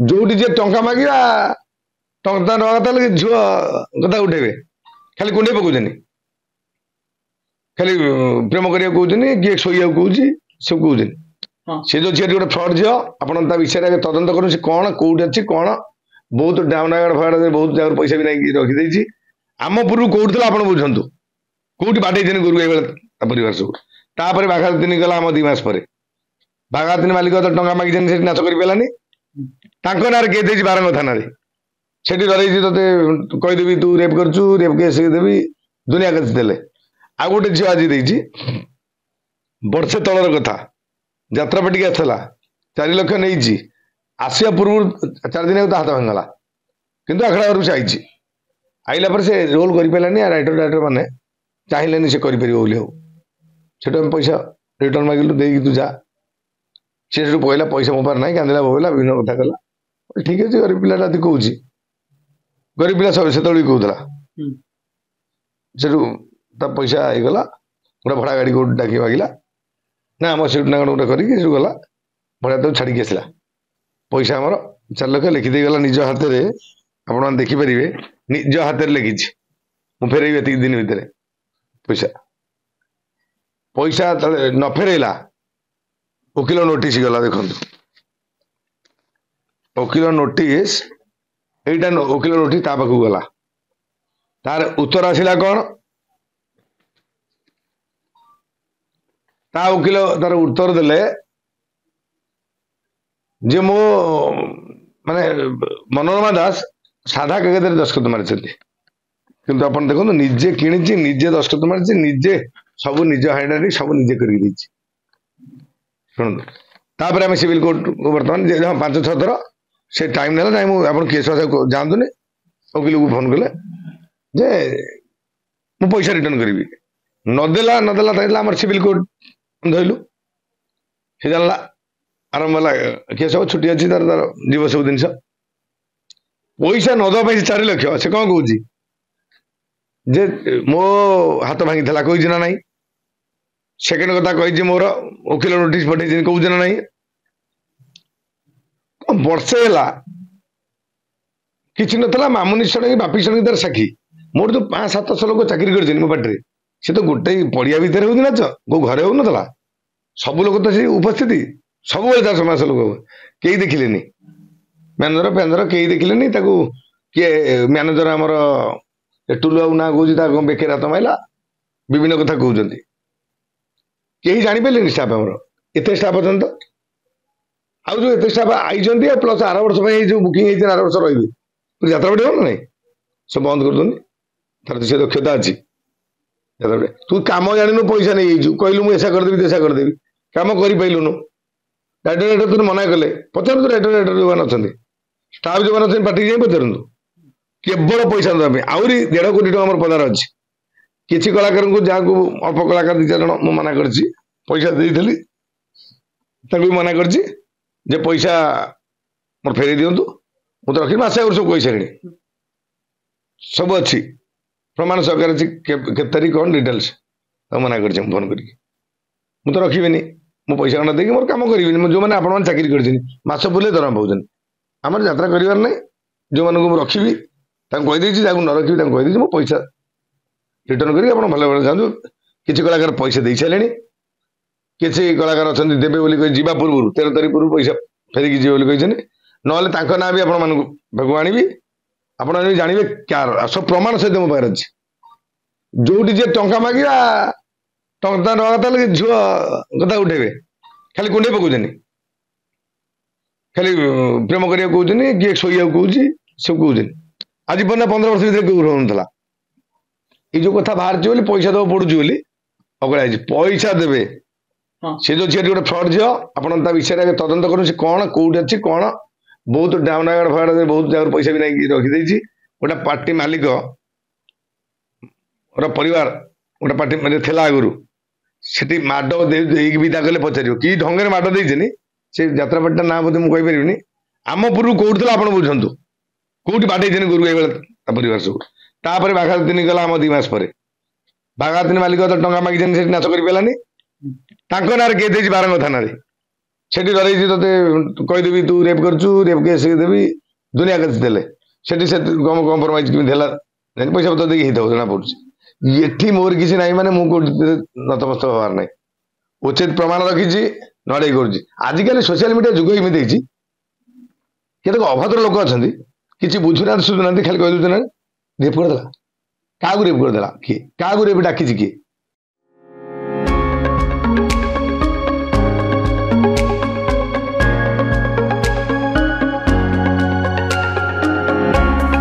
जोटी जे टंका मागिबा टंका नवा कथा झुआ कथा उठेबे खाली कुंडे पकाउछनी खाली प्रेम करिया कहउछनी किए सोइया कहउछि सब कहउछनी से जो झील गोटे फ्रड झील आप विषय तदंत करूँ से कौन कौट अच्छी कौन बहुत डाउनागढ़ फाड़ बहुत जगह पैसा भी नहीं रखी आम पूर्व कौट था आप बुझंतु कौटी बाटे गुरु ये परिवार सब तापर बाघातीन गला आम 2 मास पर बाघातीन मालिक तो टंका मागिछे नाच कर पारानी ना केस देती बारंग थाना से डरई ते कहीदेवी तू रेप करचु रेप केस देवी दुनिया केस देले आ गोटे झील आज देती वर्षे तलर कथा यात्रा पेटिक आसला 4 लाख नहीं आसिया पूर्व 4 दिन तो हाथ भांगला किंतु आखड़ा घर से आई आइला पर से रोल कर पारानी राइटर मैंने चाहिए से कर पैसा रिटर्न मागिलु दे तू जा सी पहला पैसा मो पार ना कांदा बोला विभिन्न कथा कला ठीक अच्छे गरीब पिला कहूँ गरीब पिला सब से कहला से पैसा होगला गोटे भड़ा गाड़ी को डाक मागिला ना आम सीट ना गोटे करके गला भड़ा तो छाड़ी आसला पैसा आमर 4 लाख लिखिदे गला निज हाथ में आप देखिपारे निज हाथ में लिखी मुझे फेरई ये दिन भितर पैसा पैसा न फेरैला वकिल नोटिस गला देखो वकिल नोटिस एटा वकिल नोटिस ता पाखु गला तार उत्तर आसिला कौन ता वकिल तार उत्तर देले जे मो माने मनोरमा दास साधा कागज दस्खत मारी किंतु अपन देखो निजे किणी निजे दस्खत मारी निजे सब निज हाइड सब निजे कर शुणु तापर आम सिविल कोर्ट को बर्तमान 5-6 थर से टाइम ना ना आप केस जातुनि वकिल को फोन कले जे मु पैसा रिटर्न करी नदेला नदेला आम सिविल कोर्ट धरलु से जानला आरंभ है केस सब छुट्टी अच्छी तार तार जीव सब जिन पैसा नदा 4 लाख से कौन कौच जे मो हाथ भांगी था कही ना नहीं सेकेंड कथा कही मोर वकिल नोटिस पठे कौच ना नहीं वर्षे है कि ना मामुनी सड़क बापी सड़क तार साक्षी मोर तो 500-700 लोग चाकरी कर मो पार्टी से तो गोटे पड़िया भितर हो नाच को घरे हो ना सब लोग तो उपस्थिति सब 400 लोग कई देखिले मैनेजर फैनेजर कई देखिले किए मैनेजर आमर टुलु ना कौन बेके हाथ माइला विभिन्न कथा कहते कहीं जापारे स्टाफ आमर एत स्टाफ अच्छा तो आउ जो एत स्टाफ आई प्लस आर वर्ष जो बुकिंग होती आर वर्ष रही यात्रा पड़े ना सब बंद कर तार से दक्षता अच्छी तू कम जानु पैसा नहीं कहलु मुझे करदेवी ऐसा करदेवी कम कर डायरेक्टर तुम मना कले पचार डायरेक्टर जो मैंने अच्छा स्टाफ जो मैंने पार्टी जाए पचारू केवल पैसा देवाई आहरी 1.5 कोटी टका पदार अच्छी किसी कलाकार को जहाँ को अल्प कलाकार 2-4 जन मुझे मना कर पैसा देती मना कर पैसा मोर फेरी दिंतु मुझे तो रखी मसे आगे सब कही सारे सब अच्छी प्रमाण सरकार अच्छी के तारीख कौन डिटेल्स मना कर फोन करके मुझे तो रखी मो पैसा खंडा देकी मोर कम करी जो मैंने आप चाकरी करस बुले दरमा पाँच आम यात्रा करार ना जो मैं रखी कहीदे न रखी कहीदे मो पैसा रिटर्न करके भल भाव जातु किसी कलाकार पैसा दे सारे किसी कलाकार अच्छा देवे जावा पूर्व 13 तारीख पूर्व पैसा फेरिकी जी ना ना भी आपको आनी आप जानवे क्या सब प्रमाण सहित मो पाखे अच्छे जोटी जे टंका मागिबा टंका नवा कथा झुआ कथा उठेबे खाली कुंडे पकाउछनी खाली प्रेम करिया कहउछनी किए सोइया कहउछि सब कहउछनी आज पर 15 वर्ष भीतर क्यों रहउनथला ये जो कथा बाहर बोली पैसा दब पड़ुची अगड़ा पैसा देवे से जो झील गोटे फ्रड झील आप विषय तदंत करूँ से कौन कौट अच्छी कौन बहुत डाउनागढ़ फाड़ बहुत जगह पैसा भी नहीं रखी गोटे पार्टी मालिक परिवार गोटे पार्टी थिला आगु से माड विदा कले पचार कि ढंगे माड देनी से यात्रा पार्टी ना बोधे मुझे कहीपरि आम पूर्व कौट था आप बुझंतु कौटी बाटे गुरु ये परिवार सब तापर बाघातीन गला आम 2 मास पर बाघातीन मालिक तो टंका मागिछे नाच कर पारानी ना केस देती बारंग थाना ସେଠି ଡରେଇଛି ତତେ କହିଦେବି ତୁ ରେପ୍ କରୁଛୁ ରେପ୍ କେସ୍ ଦେବି ଦୁନିଆ କେସ୍ ଦେଲେ ସେଠି ସେ କମ୍ପ୍ରମାଇଜ କେମିତି ହେଲା ପଇସା ପତ୍ର ଦେଇକି ହେଇଥାଉ ଜଣା ପଡୁଛି ଏଠି ମୋର କିଛି ନାହିଁ ମାନେ ମୁଁ କୋଉଠି ନତମସ୍ତ ହବାର ନାହିଁ ଉଚିତ ପ୍ରମାଣ ରଖିଛି ନଡେଇ କରୁଛି ଆଜିକାଲି ସୋସିଆଲ ମିଡିଆ ଯୁଗ ଏମିତି ହେଇଛି କେତେକ ଅଭଦ୍ର ଲୋକ ଅଛନ୍ତି କିଛି ବୁଝୁନାହାନ୍ତି ଶୁଣୁନାହାନ୍ତି ଖାଲି କହିଦେଉଛନ୍ତି ରେପ୍ କରିଦେଲା କାହାକୁ ରେପ୍ କରିଦେଲା କିଏ କାହାକୁ ରେପ୍ ଡାକିଛି କିଏ